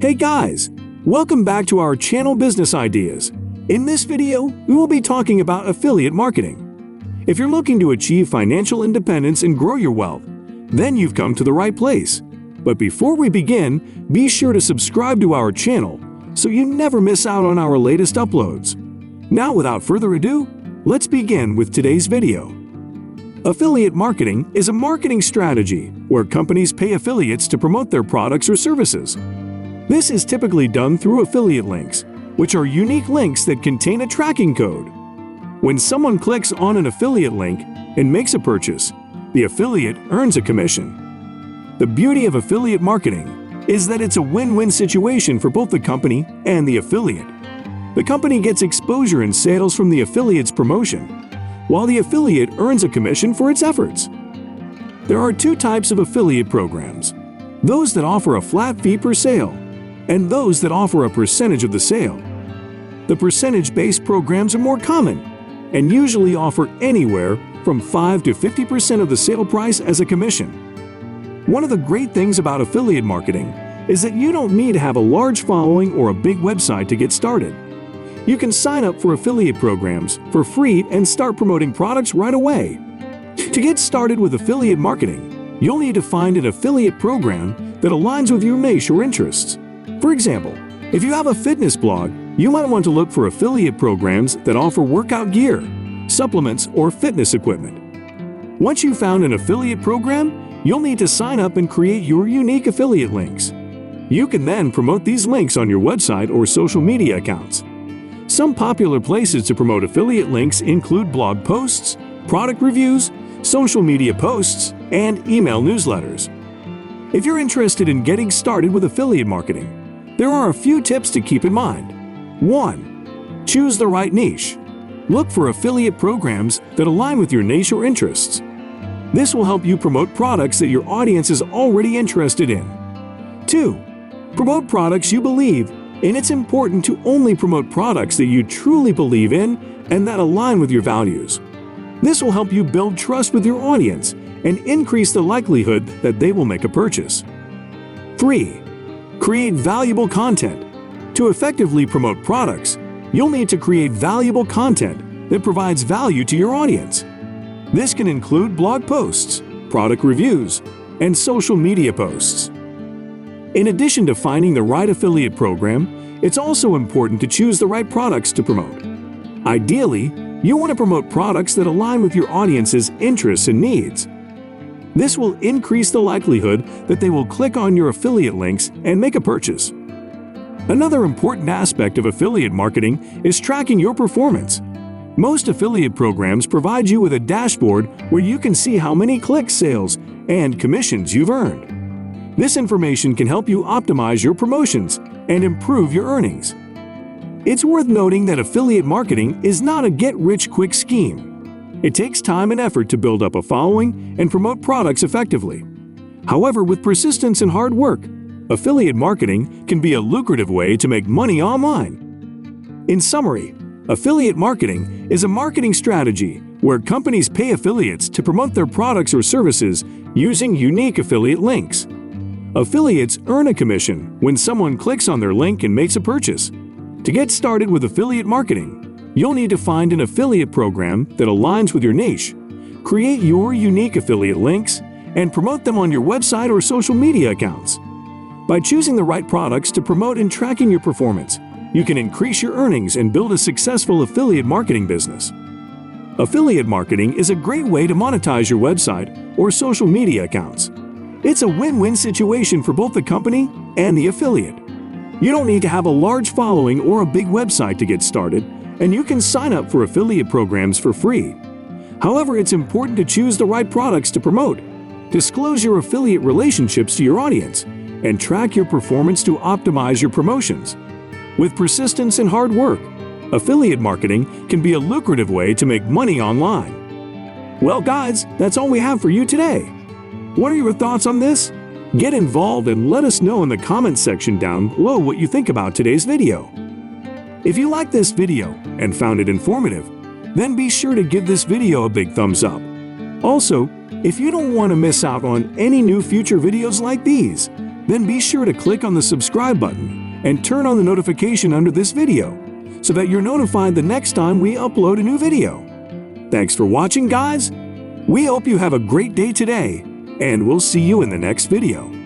Hey guys, welcome back to our channel Business Ideas. In this video, we will be talking about affiliate marketing. If you're looking to achieve financial independence and grow your wealth, then you've come to the right place. But before we begin, be sure to subscribe to our channel so you never miss out on our latest uploads. Now, without further ado, let's begin with today's video. Affiliate marketing is a marketing strategy where companies pay affiliates to promote their products or services. This is typically done through affiliate links, which are unique links that contain a tracking code. When someone clicks on an affiliate link and makes a purchase, the affiliate earns a commission. The beauty of affiliate marketing is that it's a win-win situation for both the company and the affiliate. The company gets exposure and sales from the affiliate's promotion, while the affiliate earns a commission for its efforts. There are two types of affiliate programs: those that offer a flat fee per sale, and those that offer a percentage of the sale. The percentage-based programs are more common and usually offer anywhere from 5 to 50% of the sale price as a commission. One of the great things about affiliate marketing is that you don't need to have a large following or a big website to get started. You can sign up for affiliate programs for free and start promoting products right away. To get started with affiliate marketing, you'll need to find an affiliate program that aligns with your niche or interests. For example, if you have a fitness blog, you might want to look for affiliate programs that offer workout gear, supplements, or fitness equipment. Once you've found an affiliate program, you'll need to sign up and create your unique affiliate links. You can then promote these links on your website or social media accounts. Some popular places to promote affiliate links include blog posts, product reviews, social media posts, and email newsletters. If you're interested in getting started with affiliate marketing, there are a few tips to keep in mind. 1. Choose the right niche. Look for affiliate programs that align with your niche or interests. This will help you promote products that your audience is already interested in. 2. Promote products you believe, and it's important to only promote products that you truly believe in and that align with your values. This will help you build trust with your audience and increase the likelihood that they will make a purchase. 3. Create valuable content. To effectively promote products, you'll need to create valuable content that provides value to your audience. This can include blog posts, product reviews, and social media posts. In addition to finding the right affiliate program, it's also important to choose the right products to promote. Ideally, you want to promote products that align with your audience's interests and needs. This will increase the likelihood that they will click on your affiliate links and make a purchase. Another important aspect of affiliate marketing is tracking your performance. Most affiliate programs provide you with a dashboard where you can see how many clicks, sales, and commissions you've earned. This information can help you optimize your promotions and improve your earnings. It's worth noting that affiliate marketing is not a get-rich-quick scheme. It takes time and effort to build up a following and promote products effectively. However, with persistence and hard work, affiliate marketing can be a lucrative way to make money online. In summary, affiliate marketing is a marketing strategy where companies pay affiliates to promote their products or services using unique affiliate links. Affiliates earn a commission when someone clicks on their link and makes a purchase. To get started with affiliate marketing, you'll need to find an affiliate program that aligns with your niche, create your unique affiliate links, and promote them on your website or social media accounts. By choosing the right products to promote and tracking your performance, you can increase your earnings and build a successful affiliate marketing business. Affiliate marketing is a great way to monetize your website or social media accounts. It's a win-win situation for both the company and the affiliate. You don't need to have a large following or a big website to get started, and you can sign up for affiliate programs for free. However, it's important to choose the right products to promote, disclose your affiliate relationships to your audience, and track your performance to optimize your promotions. With persistence and hard work, affiliate marketing can be a lucrative way to make money online. Well, guys, that's all we have for you today. What are your thoughts on this? Get involved and let us know in the comments section down below what you think about today's video. If you liked this video and found it informative, then be sure to give this video a big thumbs up. Also, if you don't want to miss out on any new future videos like these, Then be sure to click on the subscribe button and turn on the notification under this video so that you're notified the next time we upload a new video. Thanks for watching, guys. We hope you have a great day today, and we'll see you in the next video.